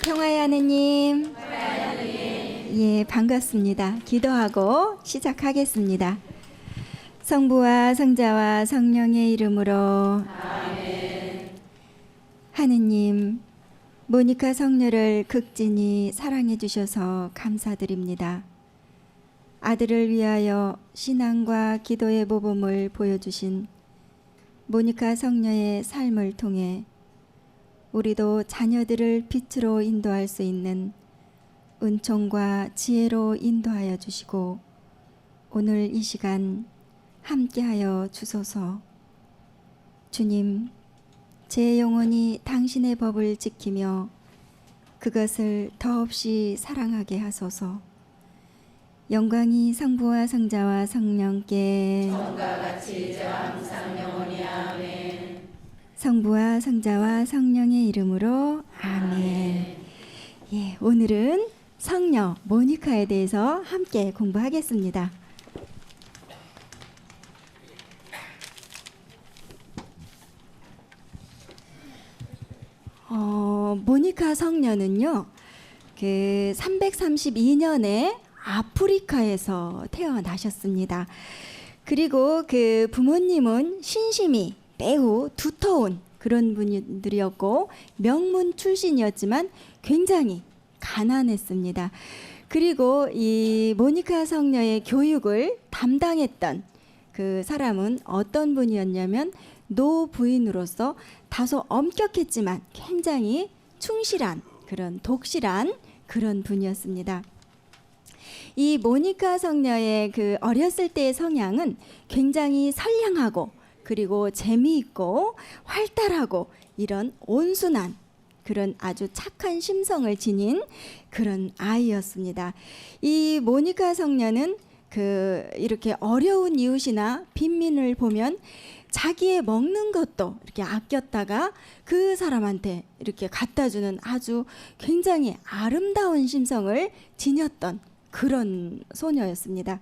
평화의 하느님, 예, 반갑습니다. 기도하고 시작하겠습니다. 성부와 성자와 성령의 이름으로 아멘. 하느님, 모니카 성녀를 극진히 사랑해 주셔서 감사드립니다. 아들을 위하여 신앙과 기도의 모범을 보여주신 모니카 성녀의 삶을 통해 우리도 자녀들을 빛으로 인도할 수 있는 은총과 지혜로 인도하여 주시고 오늘 이 시간 함께하여 주소서. 주님, 제 영혼이 당신의 법을 지키며 그것을 더없이 사랑하게 하소서. 영광이 성부와 성자와 성령께 성과 같이 이제와 항상 영원히 아멘. 성부와 성자와 성령의 이름으로 아멘. 예, 오늘은 성녀 모니카에 대해서 함께 공부하겠습니다. 모니카 성녀는요, 그 332년에 아프리카에서 태어나셨습니다. 그리고 그 부모님은 신심이 매우 두터운 그런 분들이었고 명문 출신이었지만 굉장히 가난했습니다. 그리고 이 모니카 성녀의 교육을 담당했던 그 사람은 어떤 분이었냐면 노부인으로서 다소 엄격했지만 굉장히 충실한 그런 독실한 그런 분이었습니다. 이 모니카 성녀의 그 어렸을 때의 성향은 굉장히 선량하고 그리고 재미있고 활달하고 이런 온순한 그런 아주 착한 심성을 지닌 그런 아이였습니다. 이 모니카 성녀는 그 이렇게 어려운 이웃이나 빈민을 보면 자기의 먹는 것도 이렇게 아꼈다가 그 사람한테 이렇게 갖다 주는 아주 굉장히 아름다운 심성을 지녔던 그런 소녀였습니다.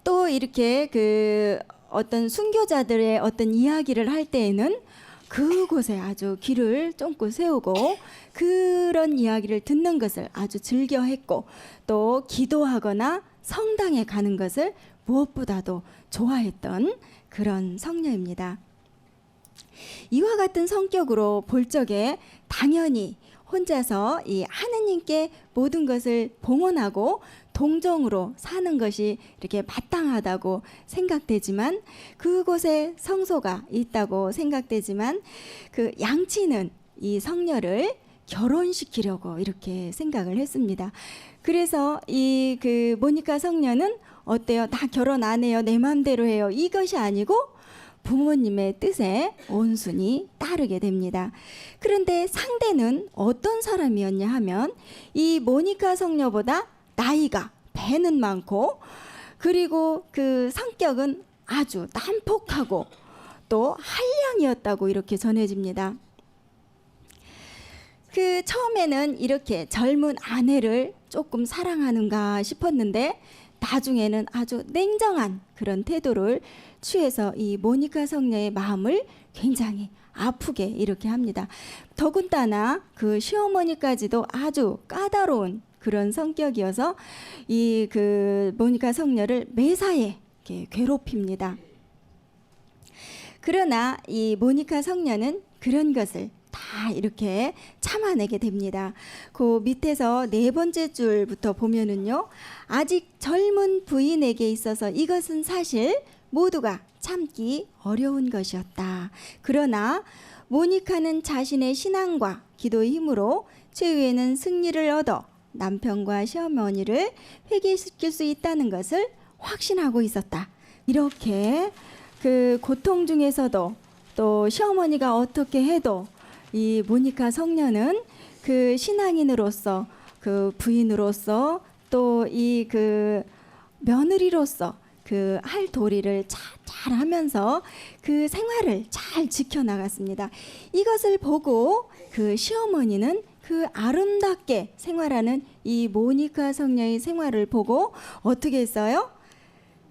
또 이렇게 그 어떤 순교자들의 어떤 이야기를 할 때에는 그곳에 아주 귀를 쫑긋 세우고 그런 이야기를 듣는 것을 아주 즐겨했고 또 기도하거나 성당에 가는 것을 무엇보다도 좋아했던 그런 성녀입니다. 이와 같은 성격으로 볼 적에 당연히 혼자서 이 하느님께 모든 것을 봉헌하고 동정으로 사는 것이 이렇게 마땅하다고 생각되지만 그곳에 성소가 있다고 생각되지만 그 양치는 이 성녀를 결혼시키려고 이렇게 생각을 했습니다. 그래서 이 그 모니카 성녀는 어때요? 나 결혼 안 해요. 내 마음대로 해요. 이것이 아니고 부모님의 뜻에 온순히 따르게 됩니다. 그런데 상대는 어떤 사람이었냐 하면 이 모니카 성녀보다 나이가 배는 많고 그리고 그 성격은 아주 난폭하고 또 한량이었다고 이렇게 전해집니다. 그 처음에는 이렇게 젊은 아내를 조금 사랑하는가 싶었는데 나중에는 아주 냉정한 그런 태도를 취해서 이 모니카 성녀의 마음을 굉장히 아프게 이렇게 합니다. 더군다나 그 시어머니까지도 아주 까다로운 그런 성격이어서 이 그 모니카 성녀를 매사에 이렇게 괴롭힙니다. 그러나 이 모니카 성녀는 그런 것을 다 이렇게 참아내게 됩니다. 그 밑에서 네 번째 줄부터 보면은요, 아직 젊은 부인에게 있어서 이것은 사실 모두가 참기 어려운 것이었다. 그러나 모니카는 자신의 신앙과 기도의 힘으로 최후에는 승리를 얻어 남편과 시어머니를 회개시킬 수 있다는 것을 확신하고 있었다. 이렇게 그 고통 중에서도 또 시어머니가 어떻게 해도 이 모니카 성녀는 그 신앙인으로서 그 부인으로서 또 이 그 며느리로서 그 할 도리를 잘 하면서 그 생활을 잘 지켜나갔습니다. 이것을 보고 그 시어머니는 그 아름답게 생활하는 이 모니카 성녀의 생활을 보고 어떻게 했어요?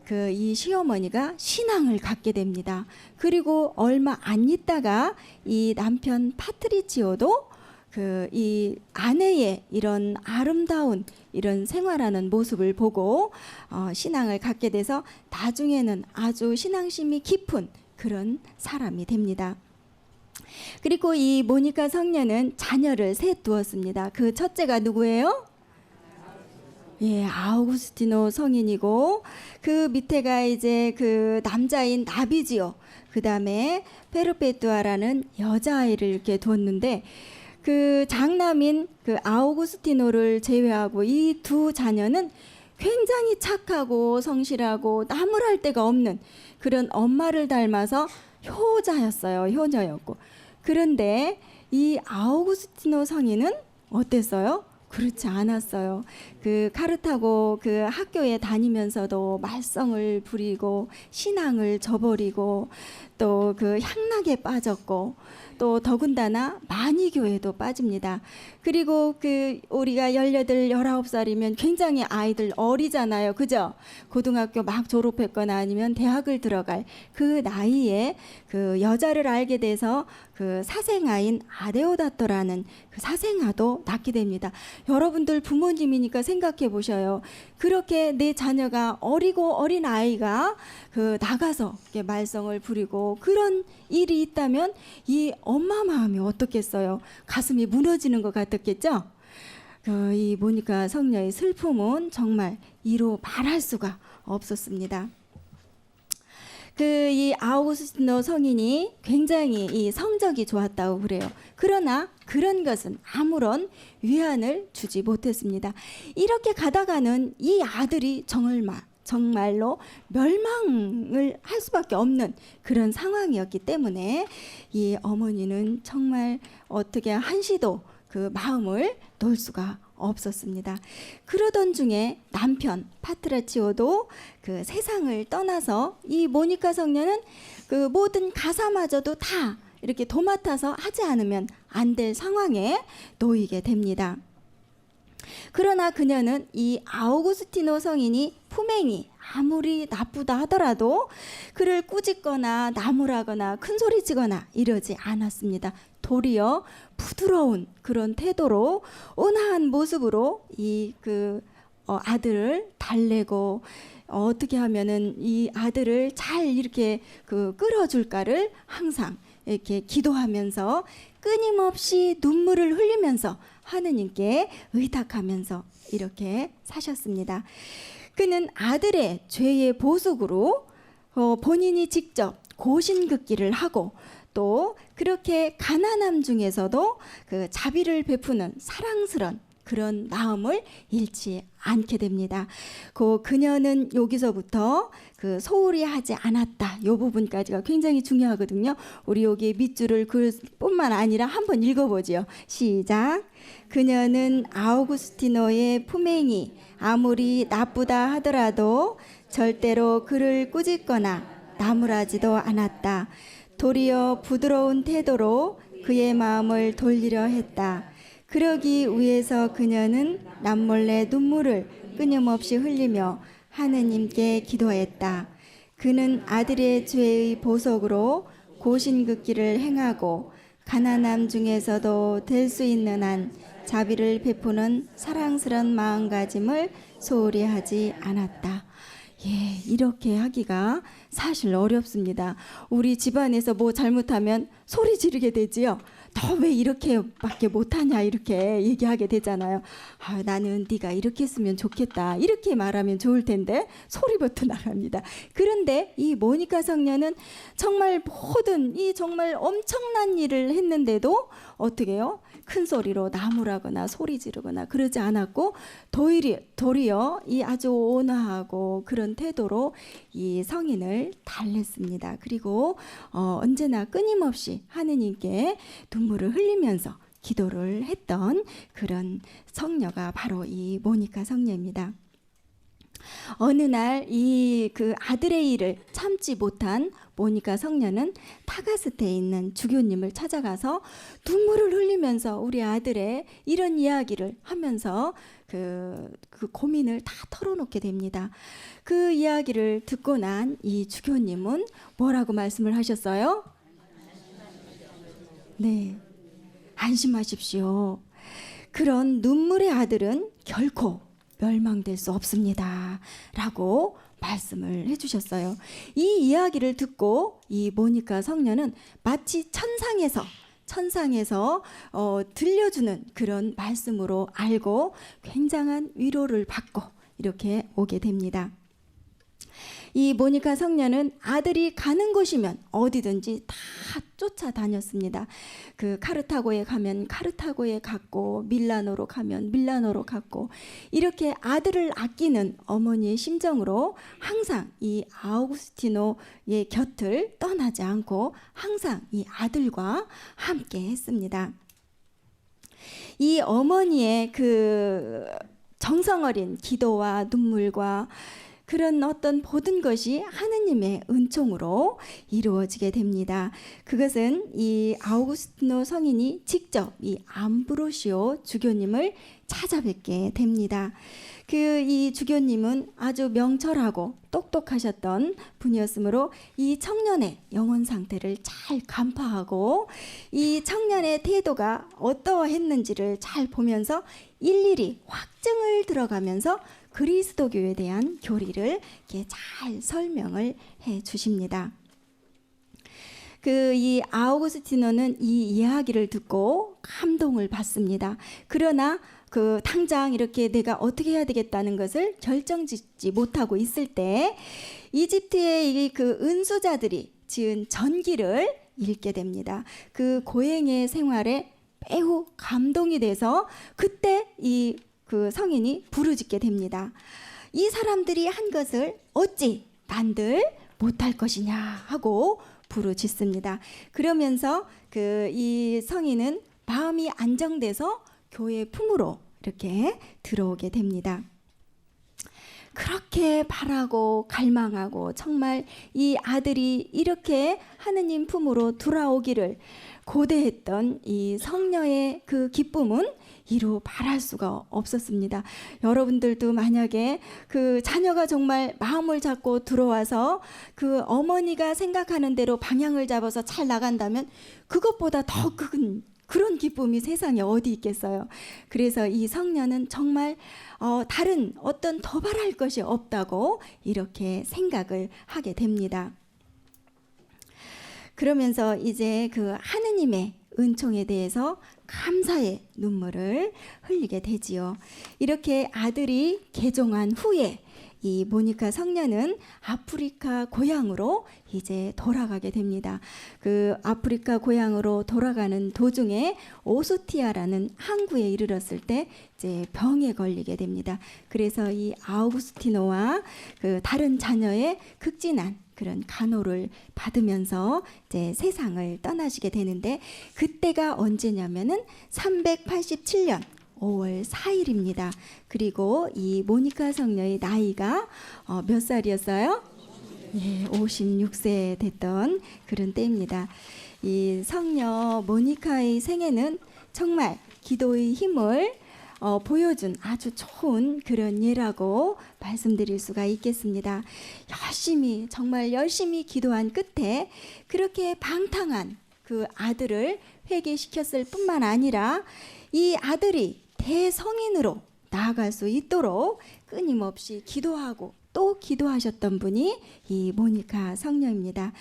그 이 시어머니가 신앙을 갖게 됩니다. 그리고 얼마 안 있다가 이 남편 파트리치오도 그 이 아내의 이런 아름다운 이런 생활하는 모습을 보고 신앙을 갖게 돼서 나중에는 아주 신앙심이 깊은 그런 사람이 됩니다. 그리고 이 모니카 성녀는 자녀를 셋 두었습니다. 그 첫째가 누구예요? 예, 아우구스티노 성인이고 그 밑에가 이제 그 남자인 나비지오, 그 다음에 페르페투아라는 여자아이를 이렇게 두었는데 그 장남인 그 아우구스티노를 제외하고 이 두 자녀는 굉장히 착하고 성실하고 나무랄 데가 없는 그런 엄마를 닮아서 효자였어요. 효녀였고. 그런데 이 아우구스티노 성인은 어땠어요? 그렇지 않았어요. 그 카르타고 그 학교에 다니면서도 말썽을 부리고 신앙을 저버리고 또 그 향락에 빠졌고 또 더군다나 마니교에도 빠집니다. 그리고 그 우리가 18, 19살이면 굉장히 아이들 어리잖아요. 그죠? 고등학교 막 졸업했거나 아니면 대학을 들어갈 그 나이에 그 여자를 알게 돼서 그 사생아인 아데오다토라는 그 사생아도 낳게 됩니다. 여러분들 부모님이니까 생각해 보셔요. 그렇게 내 자녀가 어리고 어린 아이가 그 나가서 이렇게 말썽을 부리고 그런 일이 있다면 이 엄마 마음이 어떻겠어요? 가슴이 무너지는 것 같았겠죠? 이 모니카 성녀의 슬픔은 정말 이로 말할 수가 없었습니다. 그 이 아우구스티노 성인이 굉장히 이 성적이 좋았다고 그래요. 그러나 그런 것은 아무런 위안을 주지 못했습니다. 이렇게 가다가는 이 아들이 정말로 멸망을 할 수밖에 없는 그런 상황이었기 때문에 이 어머니는 정말 어떻게 한시도 그 마음을 놓을 수가 없었습니다. 그러던 중에 남편 파트라치오도 그 세상을 떠나서 이 모니카 성녀는 그 모든 가사마저도 다 이렇게 도맡아서 하지 않으면 안 될 상황에 놓이게 됩니다. 그러나 그녀는 이 아우구스티노 성인이 품행이 아무리 나쁘다 하더라도 그를 꾸짖거나 나무라거나 큰소리치거나 이러지 않았습니다. 도리어 부드러운 그런 태도로 온화한 모습으로 이 아들을 달래고 어떻게 하면은 이 아들을 잘 이렇게 끌어줄까를 항상 이렇게 기도하면서 끊임없이 눈물을 흘리면서 하느님께 의탁하면서 이렇게 사셨습니다. 그는 아들의 죄의 보속으로 본인이 직접 고신극기를 하고 또 그렇게 가난함 중에서도 그 자비를 베푸는 사랑스런 그런 마음을 잃지 않게 됩니다. 그녀는 여기서부터 그 소홀히 하지 않았다. 이 부분까지가 굉장히 중요하거든요. 우리 여기 밑줄을 글 뿐만 아니라 한번 읽어보죠. 시작. 그녀는 아우구스티노의 품행이 아무리 나쁘다 하더라도 절대로 그를 꾸짖거나 나무라지도 않았다. 도리어 부드러운 태도로 그의 마음을 돌리려 했다. 그러기 위해서 그녀는 남몰래 눈물을 끊임없이 흘리며 하느님께 기도했다. 그는 아들의 죄의 보석으로 고신극기를 행하고 가난함 중에서도 될 수 있는 한 자비를 베푸는 사랑스런 마음가짐을 소홀히 하지 않았다. 예, 이렇게 하기가 사실 어렵습니다. 우리 집안에서 뭐 잘못하면 소리 지르게 되지요. 너 왜 이렇게밖에 못하냐 이렇게 얘기하게 되잖아요. 나는 네가 이렇게 했으면 좋겠다 이렇게 말하면 좋을 텐데 소리부터 나갑니다. 그런데 이 모니카 성녀는 정말 모든 이 정말 엄청난 일을 했는데도 어떻게 해요? 큰 소리로 나무라거나 소리 지르거나 그러지 않았고 도리어 이 아주 온화하고 그런 태도로 이 성인을 달랬습니다. 그리고 언제나 끊임없이 하느님께 눈물을 흘리면서 기도를 했던 그런 성녀가 바로 이 모니카 성녀입니다. 어느 날 이 그 아들의 일을 참지 못한 모니카 성녀는 타가스테에 있는 주교님을 찾아가서 눈물을 흘리면서 우리 아들의 이런 이야기를 하면서 그 고민을 다 털어놓게 됩니다. 그 이야기를 듣고 난 이 주교님은 뭐라고 말씀을 하셨어요? 네, 안심하십시오. 그런 눈물의 아들은 결코 멸망될 수 없습니다. 라고 말씀을 해주셨어요. 이 이야기를 듣고 이 모니카 성녀는 마치 천상에서 들려주는 그런 말씀으로 알고 굉장한 위로를 받고 이렇게 오게 됩니다. 이 모니카 성녀는 아들이 가는 곳이면 어디든지 다 쫓아다녔습니다. 그 카르타고에 가면 카르타고에 갔고 밀라노로 가면 밀라노로 갔고 이렇게 아들을 아끼는 어머니의 심정으로 항상 이 아우구스티노의 곁을 떠나지 않고 항상 이 아들과 함께 했습니다. 이 어머니의 그 정성어린 기도와 눈물과 그런 어떤 모든 것이 하느님의 은총으로 이루어지게 됩니다. 그것은 이 아우구스티노 성인이 직접 이 암브로시오 주교님을 찾아뵙게 됩니다. 이 주교님은 아주 명철하고 똑똑하셨던 분이었으므로 이 청년의 영혼 상태를 잘 간파하고 이 청년의 태도가 어떠했는지를 잘 보면서 일일이 확증을 들어가면서 그리스도교에 대한 교리를 이렇게 잘 설명을 해 주십니다. 이 아우구스티노는 이 이야기를 듣고 감동을 받습니다. 그러나 당장 이렇게 내가 어떻게 해야 되겠다는 것을 결정짓지 못하고 있을 때 이집트의 그 은수자들이 지은 전기를 읽게 됩니다. 그 고행의 생활에 매우 감동이 돼서 그때 그 성인이 부르짖게 됩니다. 이 사람들이 한 것을 어찌 난들 못할 것이냐 하고 부르짖습니다. 그러면서 이 성인은 마음이 안정돼서 교회 품으로 이렇게 들어오게 됩니다. 그렇게 바라고 갈망하고 정말 이 아들이 이렇게 하느님 품으로 돌아오기를 고대했던 이 성녀의 그 기쁨은 이루 말할 수가 없었습니다. 여러분들도 만약에 그 자녀가 정말 마음을 잡고 들어와서 그 어머니가 생각하는 대로 방향을 잡아서 잘 나간다면 그것보다 더 큰 그런 기쁨이 세상에 어디 있겠어요. 그래서 이 성녀는 정말 다른 어떤 더 바랄 것이 없다고 이렇게 생각을 하게 됩니다. 그러면서 이제 그 하느님의 은총에 대해서 감사의 눈물을 흘리게 되지요. 이렇게 아들이 개종한 후에 이 모니카 성녀는 아프리카 고향으로 이제 돌아가게 됩니다. 그 아프리카 고향으로 돌아가는 도중에 오수티아라는 항구에 이르렀을 때 이제 병에 걸리게 됩니다. 그래서 이 아우구스티노와 그 다른 자녀의 극진한 그런 간호를 받으면서 이제 세상을 떠나시게 되는데 그때가 언제냐면은 387년 5월 4일입니다. 그리고 이 모니카 성녀의 나이가 몇 살이었어요? 예, 56세 됐던 그런 때입니다. 이 성녀 모니카의 생애는 정말 기도의 힘을 보여준 아주 좋은 그런 예라고 말씀드릴 수가 있겠습니다. 정말 열심히 기도한 끝에 그렇게 방탕한 그 아들을 회개시켰을 뿐만 아니라 이 아들이 대성인으로 나아갈 수 있도록 끊임없이 기도하고 또 기도하셨던 분이 이 모니카 성녀입니다.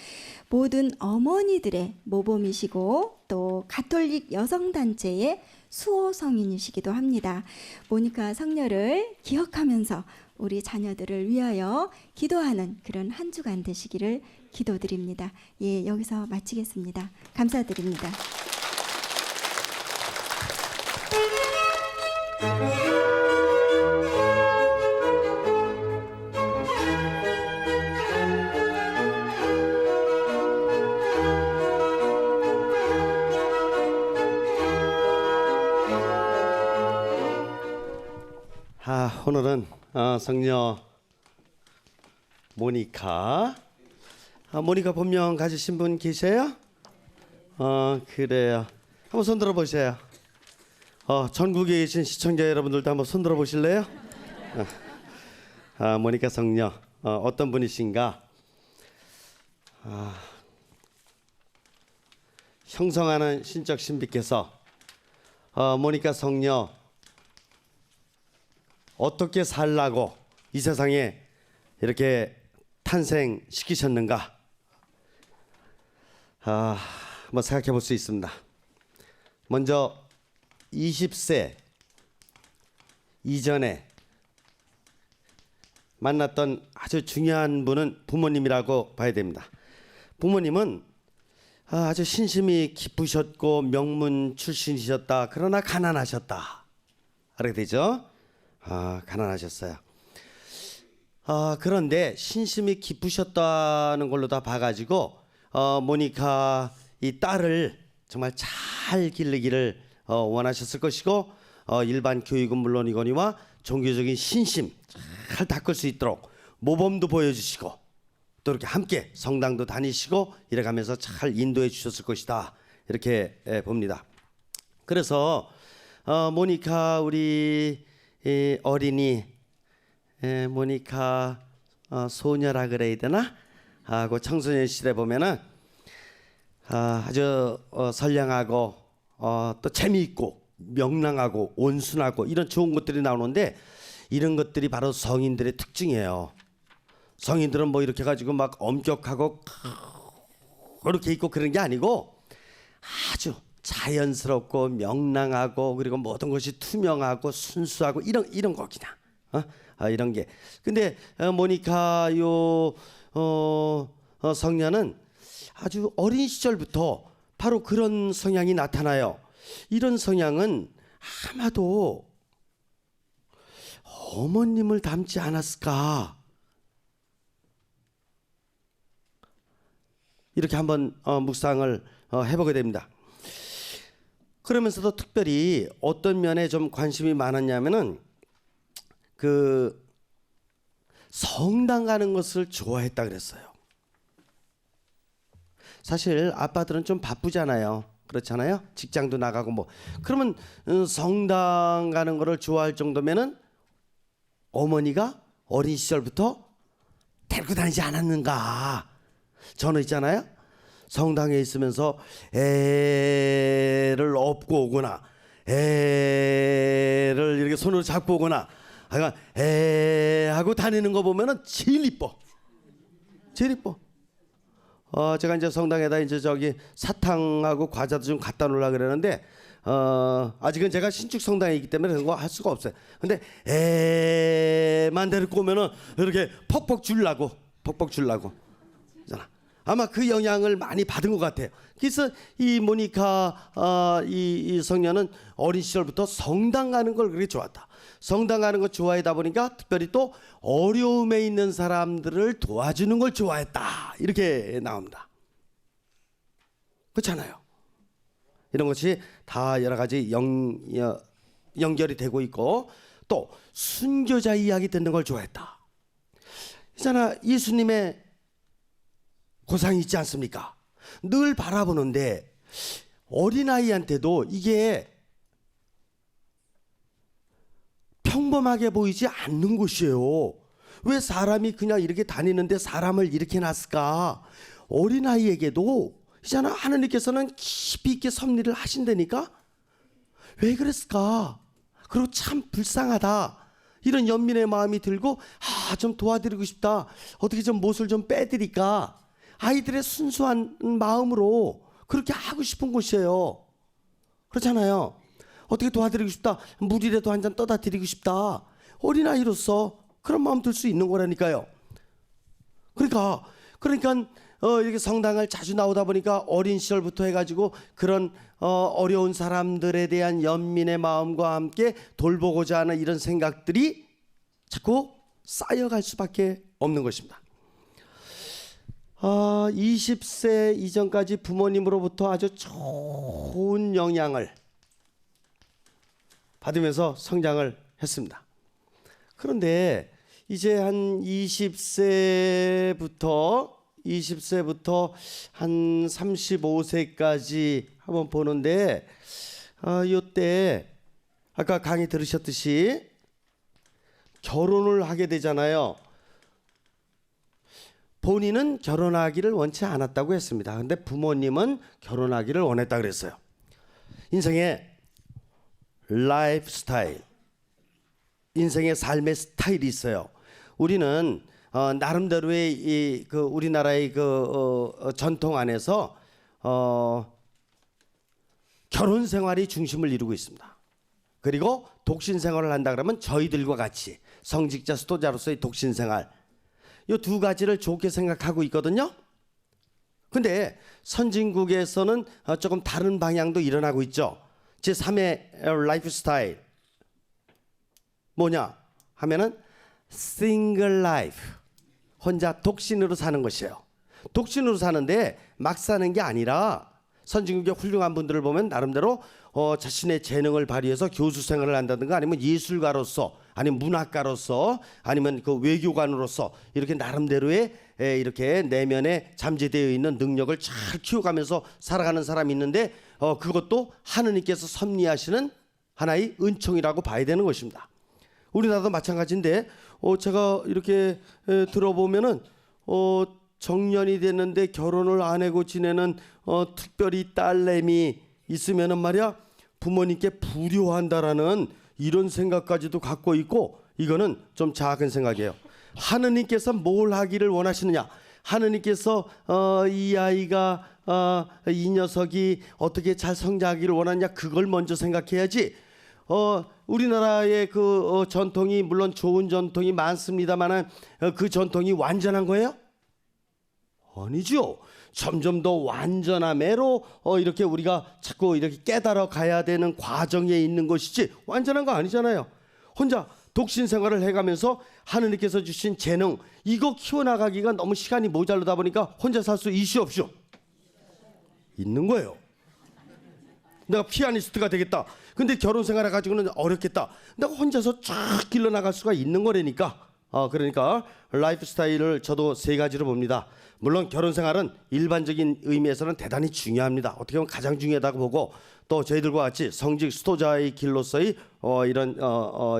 모든 어머니들의 모범이시고 또 가톨릭 여성단체의 수호 성인이시기도 합니다. 모니카 성녀를 기억하면서 우리 자녀들을 위하여 기도하는 그런 한 주간 되시기를 기도드립니다. 예, 여기서 마치겠습니다. 감사드립니다. 오늘은 성녀 모니카. 모니카 본명 가지신 분 계세요? 그래요. 한번 손 들어 보세요. 전국에 계신 시청자 여러분들도 한번 손 들어 보실래요? 모니카 성녀 어떤 분이신가? 형성하는 신적 신비께서 모니카 성녀 어떻게 살라고 이 세상에 이렇게 탄생시키셨는가? 한번 생각해 볼 수 있습니다. 먼저 20세 이전에 만났던 아주 중요한 분은 부모님이라고 봐야 됩니다. 부모님은 아주 신심이 깊으셨고 명문 출신이셨다. 그러나 가난하셨다. 알게 되죠? 가난하셨어요. 그런데 신심이 깊으셨다는 걸로 다 봐가지고 모니카 이 딸을 정말 잘 기르기를 원하셨을 것이고 일반 교육은 물론이거니와 종교적인 신심 잘 닦을 수 있도록 모범도 보여주시고 또 이렇게 함께 성당도 다니시고 이래가면서 잘 인도해 주셨을 것이다 이렇게 봅니다. 그래서 모니카 우리 어린이 모니카 소녀라 그래야 되나? 그 청소년 시대 보면은 아주 선량하고 또 재미있고 명랑하고 온순하고 이런 좋은 것들이 나오는데 이런 것들이 바로 성인들의 특징이에요. 성인들은 뭐 이렇게 가지고 막 엄격하고 그렇게 있고 그런 게 아니고 아주 자연스럽고 명랑하고 그리고 모든 것이 투명하고 순수하고 이런 거 그냥 이런 게. 근데 모니카 요 성녀는 아주 어린 시절부터 바로 그런 성향이 나타나요. 이런 성향은 아마도 어머님을 닮지 않았을까? 이렇게 한번 묵상을 해보게 됩니다. 그러면서도 특별히 어떤 면에 좀 관심이 많았냐면은 그 성당 가는 것을 좋아했다 그랬어요. 사실 아빠들은 좀 바쁘잖아요. 그렇잖아요. 직장도 나가고 뭐 그러면 성당 가는 거를 좋아할 정도면은 어머니가 어린 시절부터 데리고 다니지 않았는가? 저는 있잖아요. 성당에 있으면서 애를 업고 오거나 애를 이렇게 손으로 잡고 오거나 애 하고 다니는 거 보면은 제일 이뻐. 제일 이뻐. 제가 이제 성당에다 이제 저기 사탕하고 과자도 좀 갖다 놓으려고 그러는데 아직은 제가 신축 성당에 있기 때문에 그런 거 할 수가 없어요. 근데 애만 데리고 오면은 이렇게 퍽퍽 주려고 아마 그 영향을 많이 받은 것 같아요. 그래서 이 모니카 이 성녀는 어린 시절부터 성당 가는 걸 그렇게 좋아했다. 성당 가는 거 좋아하다 보니까 특별히 또 어려움에 있는 사람들을 도와주는 걸 좋아했다. 이렇게 나옵니다. 그렇잖아요. 이런 것이 다 여러 가지 연결이 되고 있고 또 순교자 이야기 듣는 걸 좋아했다. 있잖아, 예수님의 고상이 있지 않습니까? 늘 바라보는데 어린아이한테도 이게 평범하게 보이지 않는 것이에요. 왜 사람이 그냥 이렇게 다니는데 사람을 이렇게 놨을까? 어린아이에게도 있잖아, 하느님께서는 깊이 있게 섭리를 하신다니까? 왜 그랬을까? 그리고 참 불쌍하다. 이런 연민의 마음이 들고 좀 도와드리고 싶다. 어떻게 좀 못을 좀 빼드릴까? 아이들의 순수한 마음으로 그렇게 하고 싶은 곳이에요. 그렇잖아요. 어떻게 도와드리고 싶다. 물이라도 한 잔 떠다 드리고 싶다. 어린아이로서 그런 마음 들 수 있는 거라니까요. 그러니까 이렇게 성당을 자주 나오다 보니까 어린 시절부터 해가지고 그런 어려운 사람들에 대한 연민의 마음과 함께 돌보고자 하는 이런 생각들이 자꾸 쌓여갈 수밖에 없는 것입니다. 20세 이전까지 부모님으로부터 아주 좋은 영향을 받으면서 성장을 했습니다. 그런데 이제 한 20세부터 한 35세까지 한번 보는데 이때 아까 강의 들으셨듯이 결혼을 하게 되잖아요. 본인은 결혼하기를 원치 않았다고 했습니다. 근데 부모님은 결혼하기를 원했다 그랬어요. 인생의 라이프 스타일, 인생의 삶의 스타일이 있어요. 우리는 나름대로의 그 우리나라의 전통 안에서 결혼 생활이 중심을 이루고 있습니다. 그리고 독신 생활을 한다 그러면 저희들과 같이 성직자 수도자로서의 독신 생활, 이 두 가지를 좋게 생각하고 있거든요. 근데 선진국에서는 조금 다른 방향도 일어나고 있죠. 제3의 라이프 스타일 뭐냐 하면은 싱글 라이프, 혼자 독신으로 사는 것이에요. 독신으로 사는데 막 사는 게 아니라 선진국의 훌륭한 분들을 보면 나름대로 자신의 재능을 발휘해서 교수 생활을 한다든가 아니면 예술가로서 아니면 문학가로서 아니면 그 외교관으로서 이렇게 나름대로의 이렇게 내면에 잠재되어 있는 능력을 잘 키워가면서 살아가는 사람이 있는데 그것도 하느님께서 섭리하시는 하나의 은총이라고 봐야 되는 것입니다. 우리나라도 마찬가지인데 제가 이렇게 들어보면은 정년이 됐는데 결혼을 안 하고 지내는 특별히 딸내미 있으면은 말이야 부모님께 불효한다라는 이런 생각까지도 갖고 있고, 이거는 좀 작은 생각이에요. 하느님께서 뭘 하기를 원하시느냐, 하느님께서 이 아이가 이 녀석이 어떻게 잘 성장하기를 원하냐, 그걸 먼저 생각해야지. 우리나라의 그 전통이 물론 좋은 전통이 많습니다만은 그 전통이 완전한 거예요? 아니죠. 점점 더 완전함으로 이렇게 우리가 자꾸 이렇게 깨달아 가야 되는 과정에 있는 것이지 완전한 거 아니잖아요. 혼자 독신 생활을 해가면서 하느님께서 주신 재능 이거 키워나가기가 너무 시간이 모자르다 보니까 혼자 살 수 있슈 없슈? 있는 거예요. 내가 피아니스트가 되겠다. 근데 결혼 생활을 가지고는 어렵겠다. 내가 혼자서 쫙 길러나갈 수가 있는 거라니까. 그러니까 라이프 스타일을 저도 세 가지로 봅니다. 물론 결혼 생활은 일반적인 의미에서는 대단히 중요합니다. 어떻게 보면 가장 중요하다고 보고, 또 저희들과 같이 성직 수도자의 길로서의 이런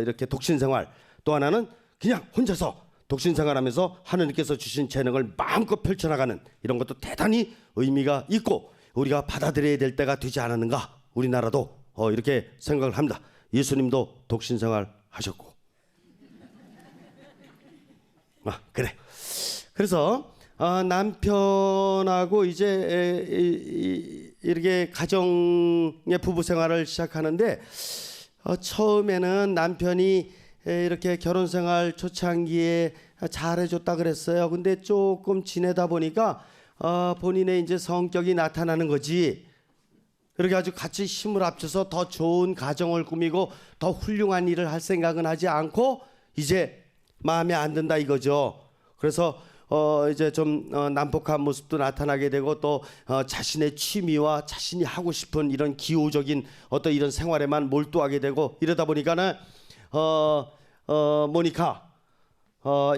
이렇게 독신 생활, 또 하나는 그냥 혼자서 독신 생활하면서 하느님께서 주신 재능을 마음껏 펼쳐나가는 이런 것도 대단히 의미가 있고 우리가 받아들여야 될 때가 되지 않았는가. 우리나라도 이렇게 생각을 합니다. 예수님도 독신 생활 하셨고. 그래. 그래서 남편하고 이제 이렇게 가정의 부부 생활을 시작하는데 처음에는 남편이 이렇게 결혼 생활 초창기에 잘해줬다 그랬어요. 근데 조금 지내다 보니까 본인의 이제 성격이 나타나는 거지. 이렇게 아주 같이 힘을 합쳐서 더 좋은 가정을 꾸미고 더 훌륭한 일을 할 생각은 하지 않고 이제 마음에 안 든다 이거죠. 그래서 이제 좀 난폭한 모습도 나타나게 되고 또 자신의 취미와 자신이 하고 싶은 이런 기호적인 어떤 이런 생활에만 몰두하게 되고 이러다 보니까는 모니카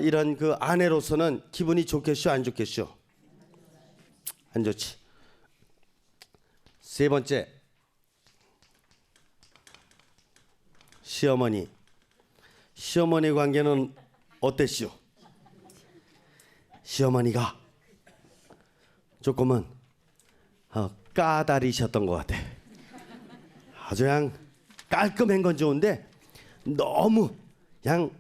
이런 그 아내로서는 기분이 좋겠쇼 안 좋겠쇼? 안 좋지. 세 번째, 시어머니 관계는 어땠시오? 시어머니가 조금은 까다리셨던 것 같아. 아주 그냥 깔끔한 건 좋은데 너무 그냥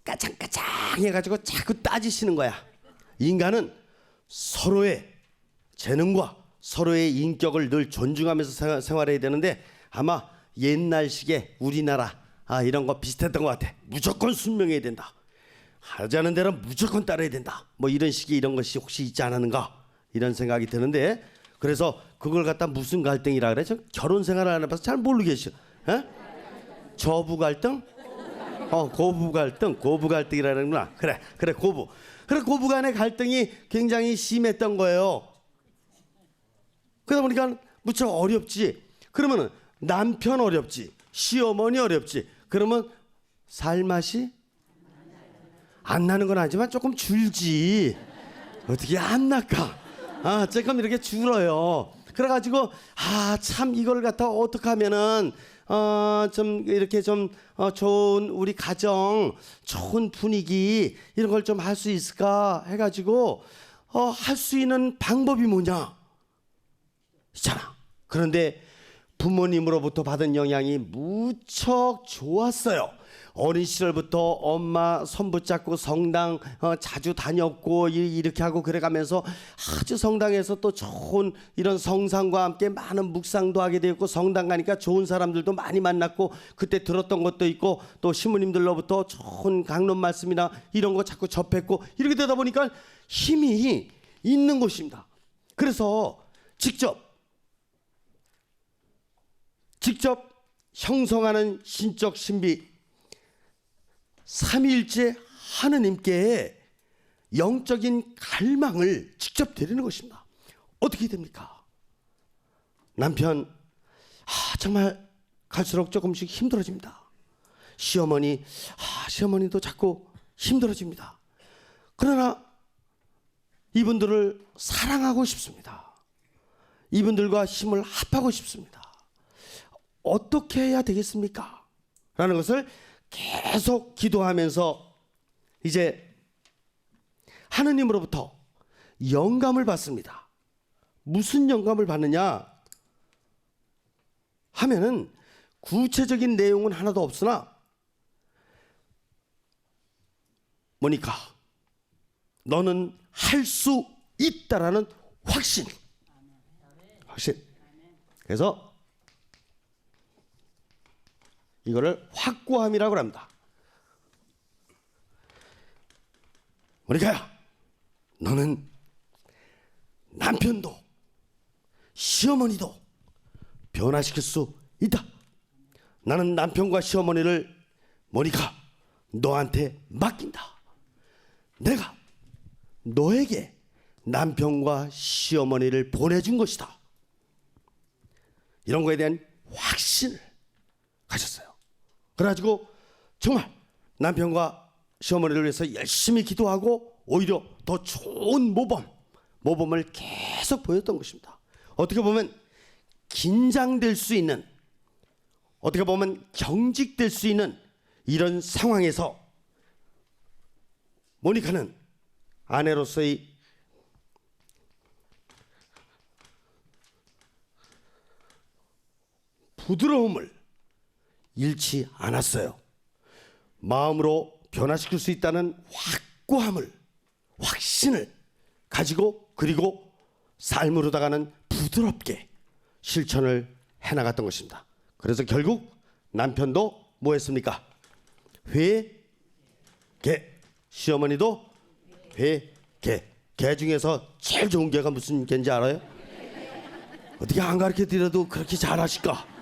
까장까장 해가지고 자꾸 따지시는 거야. 인간은 서로의 재능과 서로의 인격을 늘 존중하면서 생활해야 되는데 아마 옛날식의 우리나라 이런 거 비슷했던 것 같아. 무조건 순명해야 된다. 하자는 대로 무조건 따라야 된다. 뭐 이런 식의 이런 것이 혹시 있지 않았는가 이런 생각이 드는데, 그래서 그걸 갖다 무슨 갈등이라 그래? 저 결혼 생활을 안 해봐서 잘 모르겠어. 저부 갈등? 고부 갈등, 고부 갈등이라는구나. 그래 고부. 그래 고부 간의 갈등이 굉장히 심했던 거예요. 그러다 보니까 무척 어렵지. 그러면은 남편 어렵지, 시어머니 어렵지. 그러면 살맛이 안 나는 건 아니지만 조금 줄지. 어떻게 안 날까? 조금 이렇게 줄어요. 그래가지고 참 이걸 갖다 어떻게 하면은 좀 이렇게 좀 좋은 우리 가정, 좋은 분위기 이런 걸 좀 할 수 있을까 해가지고 할 수 있는 방법이 뭐냐? 있잖아. 그런데 부모님으로부터 받은 영향이 무척 좋았어요. 어린 시절부터 엄마 손 붙잡고 성당 자주 다녔고 이렇게 하고 그래가면서 아주 성당에서 또 좋은 이런 성상과 함께 많은 묵상도 하게 되었고, 성당 가니까 좋은 사람들도 많이 만났고, 그때 들었던 것도 있고 또 신부님들로부터 좋은 강론 말씀이나 이런 거 자꾸 접했고, 이렇게 되다 보니까 힘이 있는 곳입니다. 그래서 직접 형성하는 신적 신비, 삼위일체 하느님께 영적인 갈망을 직접 드리는 것입니다. 어떻게 됩니까? 남편 정말 갈수록 조금씩 힘들어집니다. 시어머니도 자꾸 힘들어집니다. 그러나 이분들을 사랑하고 싶습니다. 이분들과 힘을 합하고 싶습니다. 어떻게 해야 되겠습니까? 라는 것을 계속 기도하면서 이제 하느님으로부터 영감을 받습니다. 무슨 영감을 받느냐 하면은 구체적인 내용은 하나도 없으나, 모니카, 너는 할 수 있다라는 확신. 그래서 이거를 확고함이라고 합니다. 모니카야, 너는 남편도 시어머니도 변화시킬 수 있다. 나는 남편과 시어머니를 모니카 너한테 맡긴다. 내가 너에게 남편과 시어머니를 보내준 것이다. 이런 거에 대한 확신을 가졌어요. 그래가지고 정말 남편과 시어머니를 위해서 열심히 기도하고 오히려 더 좋은 모범을 계속 보였던 것입니다. 어떻게 보면 긴장될 수 있는, 어떻게 보면 경직될 수 있는 이런 상황에서 모니카는 아내로서의 부드러움을 잃지 않았어요. 마음으로 변화시킬 수 있다는 확고함을, 확신을 가지고, 그리고 삶으로다가는 부드럽게 실천을 해나갔던 것입니다. 그래서 결국 남편도 뭐 했습니까? 회개. 시어머니도 회개. 개 중에서 제일 좋은 개가 무슨 개인지 알아요? 어떻게 안 가르쳐 드려도 그렇게 잘하실까?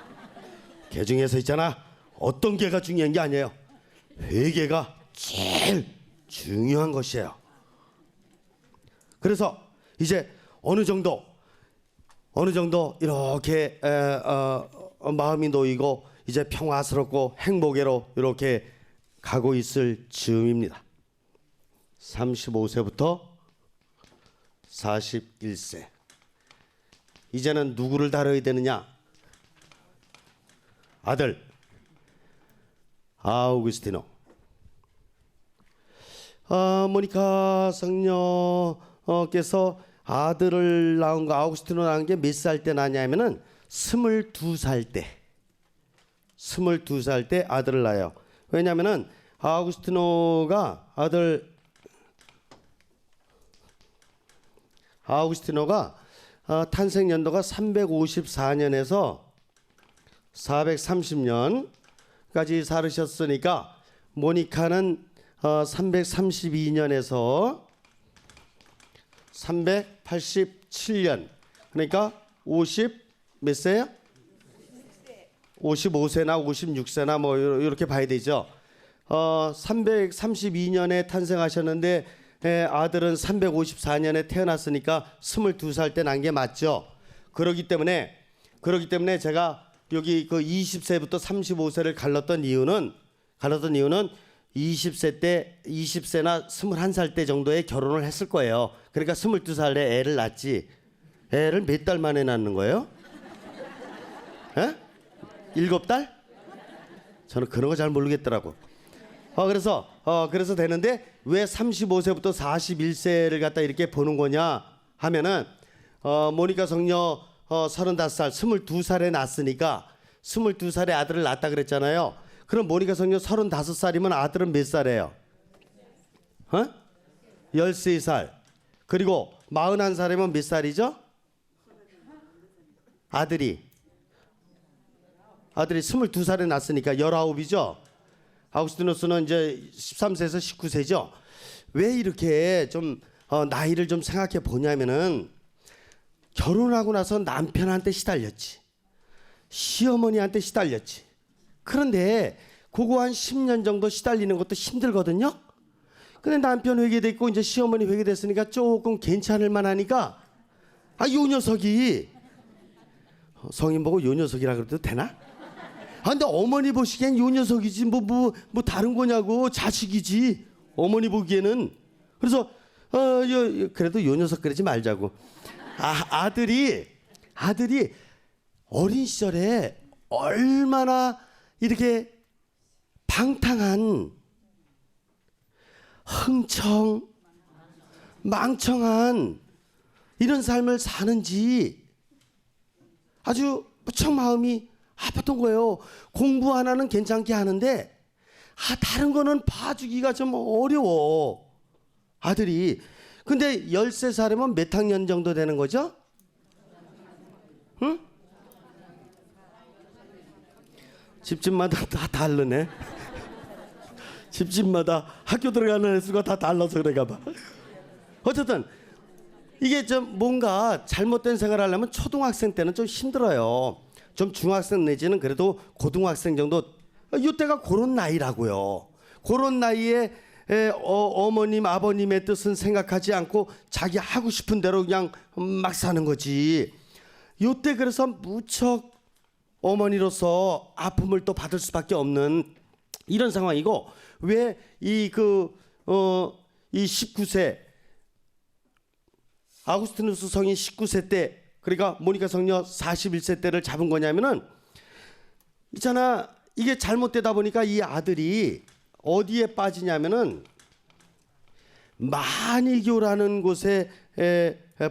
개 중에서 있잖아, 어떤 개가 중요한 게 아니에요. 회개가 제일 중요한 것이에요. 그래서 이제 어느 정도 이렇게 마음이 놓이고 이제 평화스럽고 행복으로 이렇게 가고 있을 즈음입니다. 35세부터 41세. 이제는 누구를 다뤄야 되느냐? 아들 아우구스티노. 모니카 성녀께서 아들을 낳은 거, 아우구스티노 낳은 게 몇 살 때 낳냐면은 22살 때 아들을 낳아요. 왜냐면은 아우구스티노가 탄생 연도가 354년에서 430년까지 살으셨으니까 모니카는 332년에서 387년, 그러니까 50 몇 세요? 55세나 56세나 뭐 이렇게 봐야 되죠. 332년에 탄생하셨는데 아들은 354년에 태어났으니까 22살 때 난 게 맞죠. 그렇기 때문에 제가 여기 그 20세부터 35세를 갈랐던 이유는 20세나 21살 때 정도에 결혼을 했을 거예요. 그러니까 22살에 애를 낳지. 애를 몇 달 만에 낳는 거예요? 에? 7달? 저는 그런 거 잘 모르겠더라고. 그래서 되는데 왜 35세부터 41세를 갖다 이렇게 보는 거냐 하면은 모니카 성녀 35살, 22살에 낳았으니까 22살에 아들을 낳았다 그랬잖아요. 그럼 모니카 성녀 35살이면 아들은 몇 살이에요? 13살. 그리고 41살이면 몇 살이죠? 아들이 22살에 낳았으니까 19이죠. 아우구스티누스는 이제 13세에서 19세죠. 왜 이렇게 좀 나이를 좀 생각해 보냐면은 결혼하고 나서 남편한테 시달렸지. 시어머니한테 시달렸지. 그런데 그거 한 10년 정도 시달리는 것도 힘들거든요. 근데 남편 회개됐고 이제 시어머니 회개됐으니까 조금 괜찮을 만하니까 요 녀석이 성인 보고 요 녀석이라 그래도 되나? 근데 어머니 보시기엔 요 녀석이지 뭐 다른 거냐고. 자식이지 어머니 보기에는. 그래서 그래도 요 녀석 그러지 말자고. 아들이 어린 시절에 얼마나 이렇게 방탕한 망청한 이런 삶을 사는지 아주 무척 마음이 아팠던 거예요. 공부 하나는 괜찮게 하는데 다른 거는 봐주기가 좀 어려워 아들이. 근데 13살이면 몇 학년 정도 되는 거죠? 응? 집집마다 다 다르네. 집집마다 학교 들어가는 횟수가 다 달라서 그런가 봐. 어쨌든 이게 좀 뭔가 잘못된 생활을 하려면 초등학생 때는 좀 힘들어요. 좀 중학생 내지는 그래도 고등학생 정도, 이때가 그런 나이라고요. 그런 나이에 어머님 아버님의 뜻은 생각하지 않고 자기 하고 싶은 대로 그냥 막 사는 거지. 이때 그래서 무척 어머니로서 아픔을 또 받을 수밖에 없는 이런 상황이고, 왜 이 19세 아우구스티누스 성인 19세 때, 그러니까 모니카 성녀 41세 때를 잡은 거냐면은 있잖아, 이게 잘못되다 보니까 이 아들이 어디에 빠지냐면은 만이교라는 곳에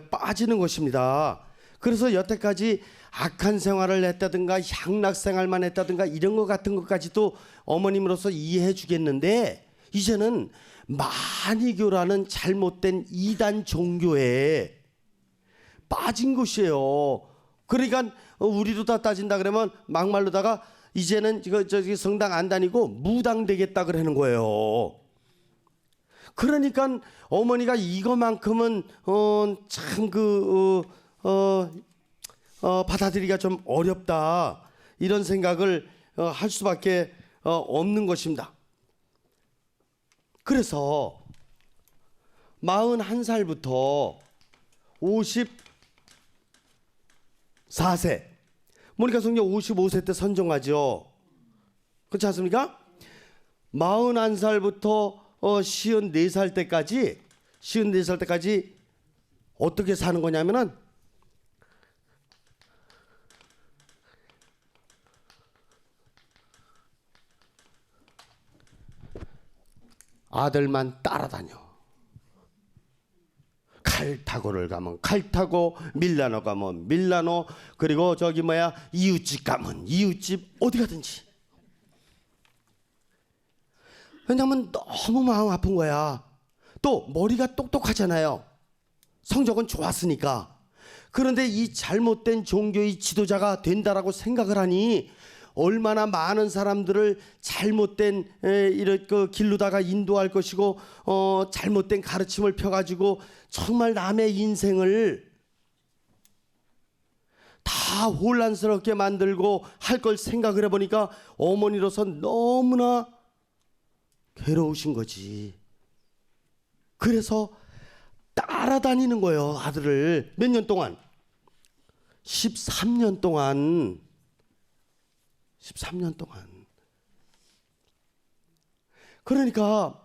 빠지는 것입니다. 그래서 여태까지 악한 생활을 했다든가 향락 생활만 했다든가 이런 것 같은 것까지도 어머님으로서 이해해 주겠는데, 이제는 만이교라는 잘못된 이단 종교에 빠진 것이에요. 그러니까 우리도 다 따진다 그러면 막말로다가 이제는 저기 성당 안 다니고 무당 되겠다 그러는 거예요. 그러니까 어머니가 이거만큼은 참 받아들이기가 좀 어렵다, 이런 생각을 할 수밖에 없는 것입니다. 그래서 41살부터 54세, 모니카 성녀 55세 때 선종하죠. 그렇지 않습니까? 41살부터 54살 때까지 어떻게 사는 거냐면은 아들만 따라다녀. 칼타고를 가면 칼타고, 밀라노 가면 밀라노, 그리고 이웃집 가면 이웃집, 어디 가든지. 왜냐면 너무 마음 아픈 거야. 또 머리가 똑똑하잖아요. 성적은 좋았으니까. 그런데 이 잘못된 종교의 지도자가 된다라고 생각을 하니 얼마나 많은 사람들을 잘못된 길로다가 인도할 것이고, 잘못된 가르침을 펴가지고 정말 남의 인생을 다 혼란스럽게 만들고 할 걸 생각을 해보니까 어머니로서 너무나 괴로우신 거지. 그래서 따라다니는 거예요, 아들을. 몇 년 동안? 13년 동안. 그러니까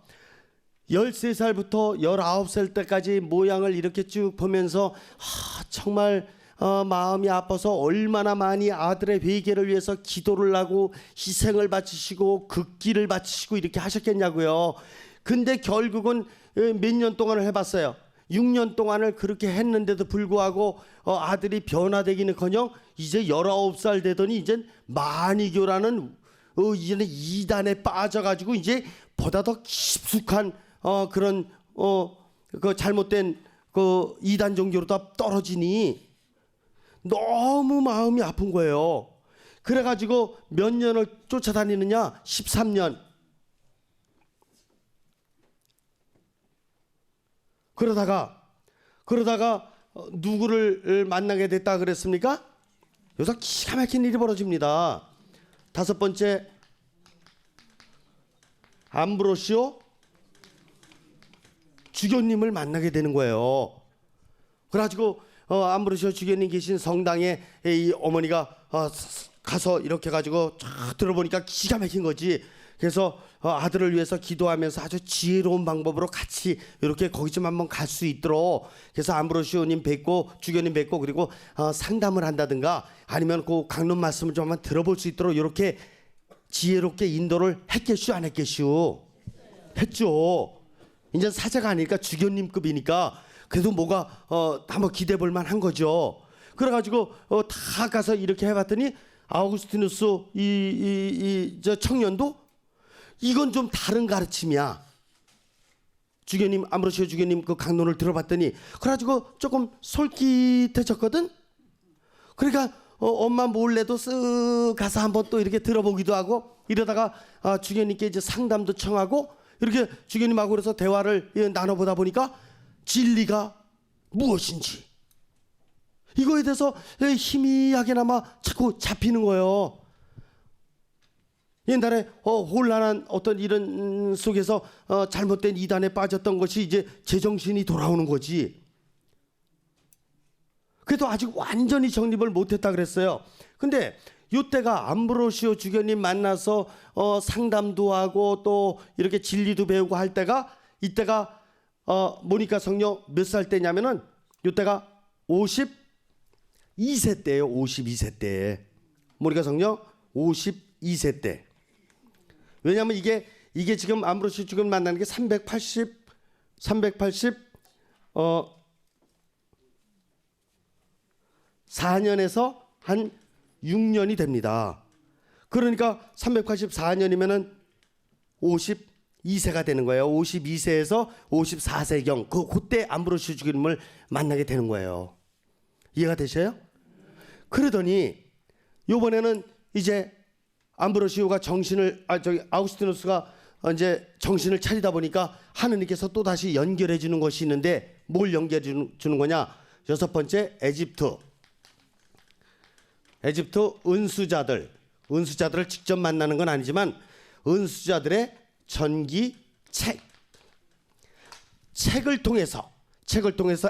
13살부터 19살 때까지 모양을 이렇게 쭉 보면서 정말 마음이 아파서 얼마나 많이 아들의 회개를 위해서 기도를 하고 희생을 바치시고 극기를 바치시고 이렇게 하셨겠냐고요. 근데 결국은 몇 년 동안을 해봤어요. 6년 동안을 그렇게 했는데도 불구하고 아들이 변화되기는커녕 이제 19살 되더니 이제 만이교라는 이제는 이단에 빠져가지고 이제 보다 더 깊숙한 그런 그 잘못된 그 이단 종교로 다 떨어지니 너무 마음이 아픈 거예요. 그래가지고 몇 년을 쫓아다니느냐? 13년. 그러다가 누구를 만나게 됐다 그랬습니까? 여기서 기가 막힌 일이 벌어집니다. 5번째, 암브로시오 주교님을 만나게 되는 거예요. 그래가지고 암브로시오 주교님 계신 성당에 이 어머니가 가서 이렇게 가지고 쫙 들어보니까 기가 막힌 거지. 그래서 아들을 위해서 기도하면서 아주 지혜로운 방법으로 같이 이렇게 거기 좀 한번 갈 수 있도록, 그래서 암브로시오님 뵙고 주교님 뵙고 그리고 상담을 한다든가 아니면 그 강론 말씀을 좀 한번 들어볼 수 있도록 이렇게 지혜롭게 인도를 했겠슈 안 했겠슈? 했죠. 이제 사제가 아니니까 주교님급이니까 그래도 뭐가 한번 기대해 볼 만한 거죠. 그래가지고 다 가서 이렇게 해봤더니 아우구스티누스 저 청년도 이건 좀 다른 가르침이야. 주교님, 암브로시오 주교님 그 강론을 들어봤더니 그래가지고 조금 솔깃해졌거든. 그러니까 엄마 몰래도 쓱 가서 한번 또 이렇게 들어보기도 하고 이러다가 주교님께 이제 상담도 청하고 이렇게 주교님하고 그래서 대화를 나눠보다 보니까 진리가 무엇인지 이거에 대해서 희미하게나마 자꾸 잡히는 거예요. 옛날에 혼란한 어떤 이런 속에서 잘못된 이단에 빠졌던 것이 이제 제정신이 돌아오는 거지. 그래도 아직 완전히 정립을 못했다 그랬어요. 근데 이때가 암브로시오 주교님 만나서 상담도 하고 또 이렇게 진리도 배우고 할 때가 이때가 모니카 성녀 몇 살 때냐면은 이때가 52세 때예요. 52세 때. 모니카 성녀 52세 때. 왜냐하면 이게 지금 암브로시오 주교님 만나는 게 4년에서 한 6년이 됩니다. 그러니까 384년이면은 52세가 되는 거예요. 52세에서 54세경 그때 암브로시오 주교님을 만나게 되는 거예요. 이해가 되셔요? 그러더니 이번에는 이제 암브로시오가 아우구스티누스가 이제 정신을 차리다 보니까 하느님께서 또 다시 연결해 주는 것이 있는데 뭘 연결해 주는 거냐? 6번째, 에집트 은수자들을 직접 만나는 건 아니지만 은수자들의 전기 책을 통해서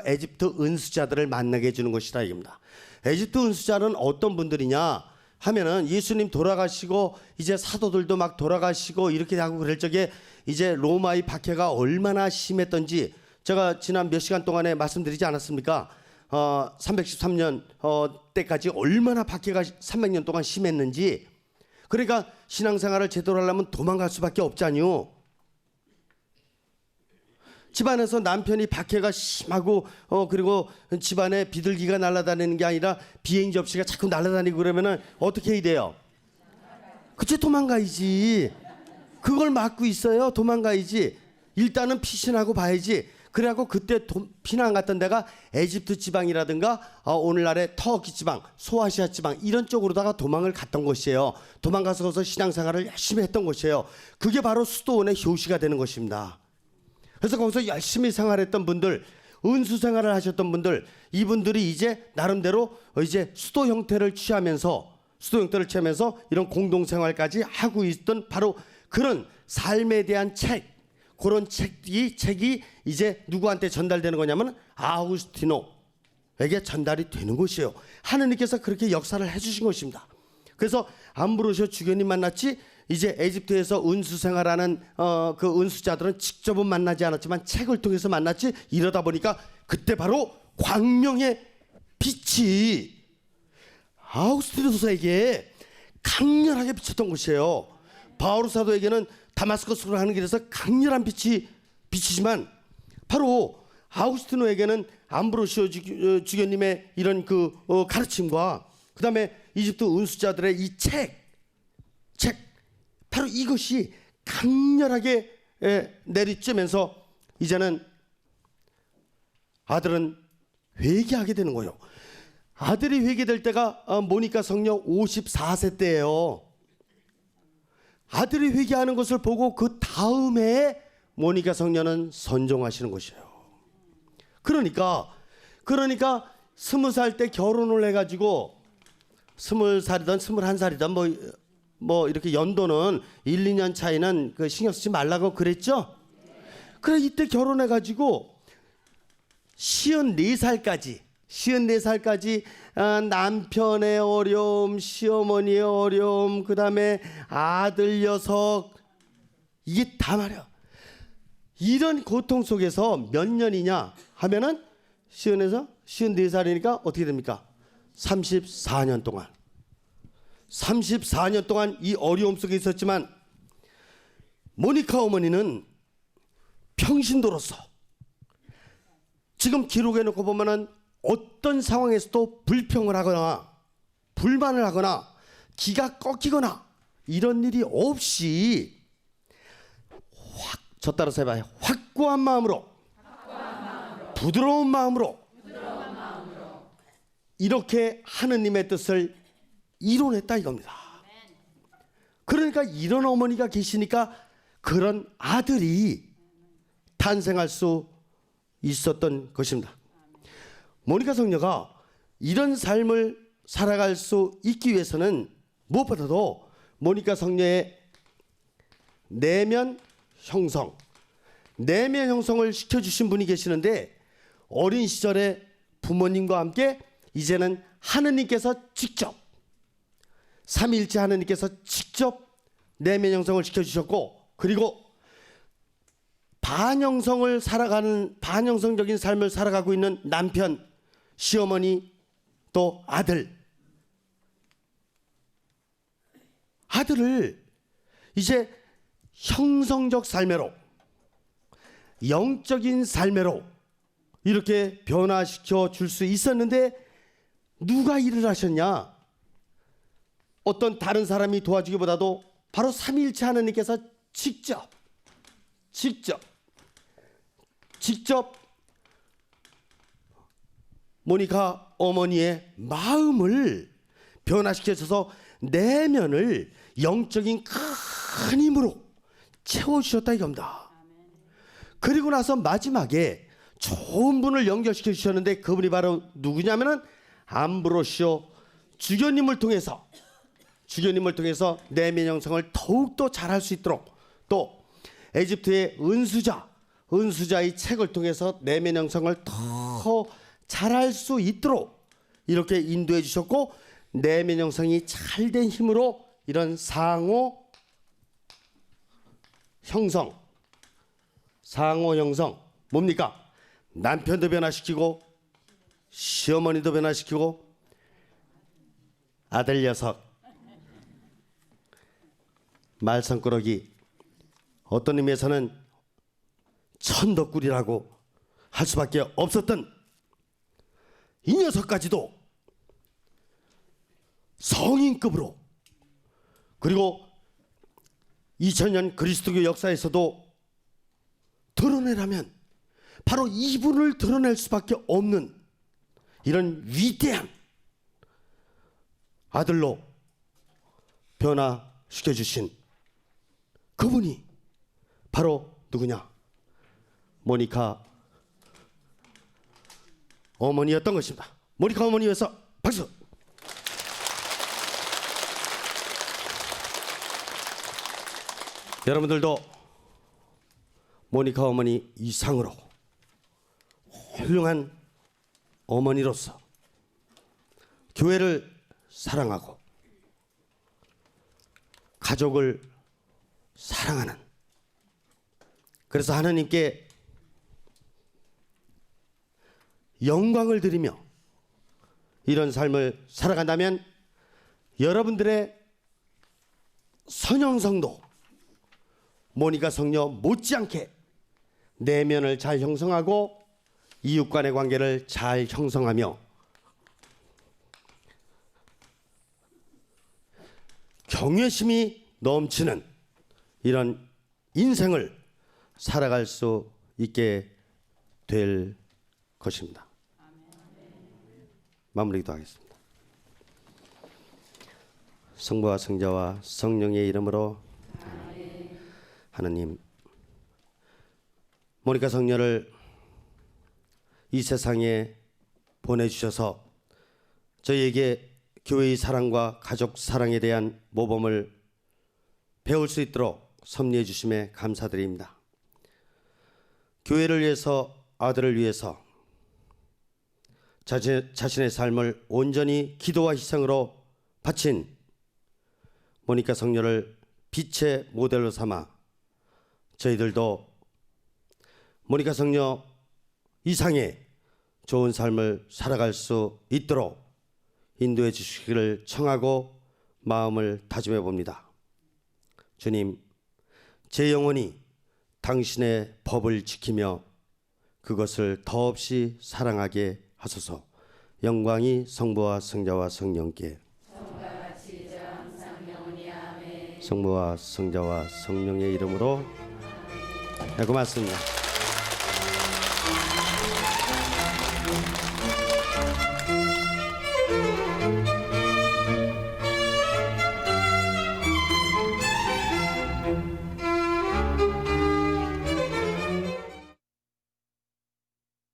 에집트 은수자들을 만나게 해주는 것이다 이겁니다. 에집트 은수자는 어떤 분들이냐 하면은 예수님 돌아가시고 이제 사도들도 막 돌아가시고 이렇게 하고 그럴 적에 이제 로마의 박해가 얼마나 심했던지 제가 지난 몇 시간 동안에 말씀드리지 않았습니까? 313년 때까지 얼마나 박해가 300년 동안 심했는지. 그러니까 신앙생활을 제대로 하려면 도망갈 수밖에 없잖요. 집안에서 남편이 박해가 심하고 그리고 집안에 비둘기가 날아다니는 게 아니라 비행 접시가 자꾸 날아다니고 그러면은 어떻게 해야 돼요? 그치, 도망가야지. 그걸 막고 있어요. 도망가야지. 일단은 피신하고 봐야지. 그래갖고 그때 피난 갔던 데가 에집트 지방이라든가 오늘날의 터키 지방, 소아시아 지방 이런 쪽으로다가 도망을 갔던 곳이에요. 도망가서 거기서 신앙생활을 열심히 했던 곳이에요. 그게 바로 수도원의 효시가 되는 것입니다. 그래서 거기서 열심히 생활했던 분들, 은수 생활을 하셨던 분들, 이분들이 이제 나름대로 이제 수도 형태를 취하면서 이런 공동생활까지 하고 있던 바로 그런 삶에 대한 그런 책이 이제 누구한테 전달되는 거냐면 아우구스티노에게 전달이 되는 것이에요. 하느님께서 그렇게 역사를 해주신 것입니다. 그래서 암브로시오 주교님 만났지 이제 에집트에서 은수 생활하는 그 은수자들은 직접은 만나지 않았지만 책을 통해서 만났지. 이러다 보니까 그때 바로 광명의 빛이 아우구스티누스에게 강렬하게 비쳤던 것이에요. 바오로 사도에게는 다마스커스로 하는 길에서 강렬한 빛이 비치지만 바로 아우구스티노에게는 암브로시오 주교님의 이런 그 가르침과 그다음에 이집트 은수자들의 이 책 바로 이것이 강렬하게 내리쬐면서 이제는 아들은 회개하게 되는 거예요. 아들이 회개될 때가 모니카 성녀 54세 때예요. 아들이 회개하는 것을 보고 그 다음에 모니카 성녀는 선종하시는 것이에요. 그러니까 20살 때 결혼을 해가지고 20살이든 21살이든 뭐 이렇게 연도는 1, 2년 차이는 그 신경 쓰지 말라고 그랬죠. 그래 이때 결혼해가지고 54살까지 남편의 어려움, 시어머니의 어려움, 그 다음에 아들 녀석, 이게 다 말이야. 이런 고통 속에서 몇 년이냐 하면은 54살이니까 어떻게 됩니까? 34년 동안 이 어려움 속에 있었지만 모니카 어머니는 평신도로서 지금 기록해 놓고 보면은 어떤 상황에서도 불평을 하거나 불만을 하거나 기가 꺾이거나 이런 일이 없이 저 따라서 해봐요. 확고한 마음으로 부드러운 마음으로 이렇게 하느님의 뜻을 이뤄냈다 이겁니다. 그러니까 이런 어머니가 계시니까 그런 아들이 탄생할 수 있었던 것입니다. 모니카 성녀가 이런 삶을 살아갈 수 있기 위해서는 무엇보다도 모니카 성녀의 내면 형성을 시켜주신 분이 계시는데 어린 시절에 부모님과 함께 이제는 하느님께서 직접 삼위일체 하느님께서 직접 내면 형성을 시켜주셨고 그리고 반형성적인 삶을 살아가고 있는 남편, 시어머니 또 아들을 이제 형성적 삶으로 영적인 삶으로 이렇게 변화시켜 줄 수 있었는데 누가 일을 하셨냐? 어떤 다른 사람이 도와주기보다도 바로 삼위일체 하느님께서 직접 모니카 어머니의 마음을 변화시켜줘서 내면을 영적인 큰 힘으로 채워주셨다 이겁니다. 그리고 나서 마지막에 좋은 분을 연결시켜 주셨는데 그분이 바로 누구냐면은 암브로시오 주교님을 통해서 내면 형성을 더욱더 잘할 수 있도록 또 에집트의 은수자의 책을 통해서 내면 형성을 더 잘할 수 있도록 이렇게 인도해 주셨고 내면 형성이 잘된 힘으로 이런 상호 형성 뭡니까? 남편도 변화시키고 시어머니도 변화시키고 아들 녀석 말썽꾸러기 어떤 의미에서는 천덕꾸리라고 할 수밖에 없었던 이 녀석까지도 성인급으로 그리고 2000년 그리스도교 역사에서도 드러내라면 바로 이분을 드러낼 수밖에 없는 이런 위대한 아들로 변화시켜주신 그분이 바로 누구냐? 모니카 어머니였던 것입니다. 모니카 어머니 위해서 박수. 여러분들도 모니카 어머니 이상으로 훌륭한 어머니로서 교회를 사랑하고 가족을 사랑하는, 그래서 하나님께 영광을 드리며 이런 삶을 살아간다면 여러분들의 선형성도 모니카 성녀 못지않게 내면을 잘 형성하고 이웃 간의 관계를 잘 형성하며 경외심이 넘치는 이런 인생을 살아갈 수 있게 될 것입니다. 마무리 기도하겠습니다. 성부와 성자와 성령의 이름으로 하나님, 모니카 성녀를 이 세상에 보내주셔서 저희에게 교회의 사랑과 가족 사랑에 대한 모범을 배울 수 있도록 섭리해 주심에 감사드립니다. 교회를 위해서, 아들을 위해서 자신의 삶을 온전히 기도와 희생으로 바친 모니카 성녀를 빛의 모델로 삼아 저희들도 모니카 성녀 이상의 좋은 삶을 살아갈 수 있도록 인도해 주시기를 청하고 마음을 다짐해 봅니다. 주님, 제 영혼이 당신의 법을 지키며 그것을 더없이 사랑하게 하소서. 영광이 성부와 성자와 성령께, 성부와 성자와 성령의 이름으로 고맙습니다.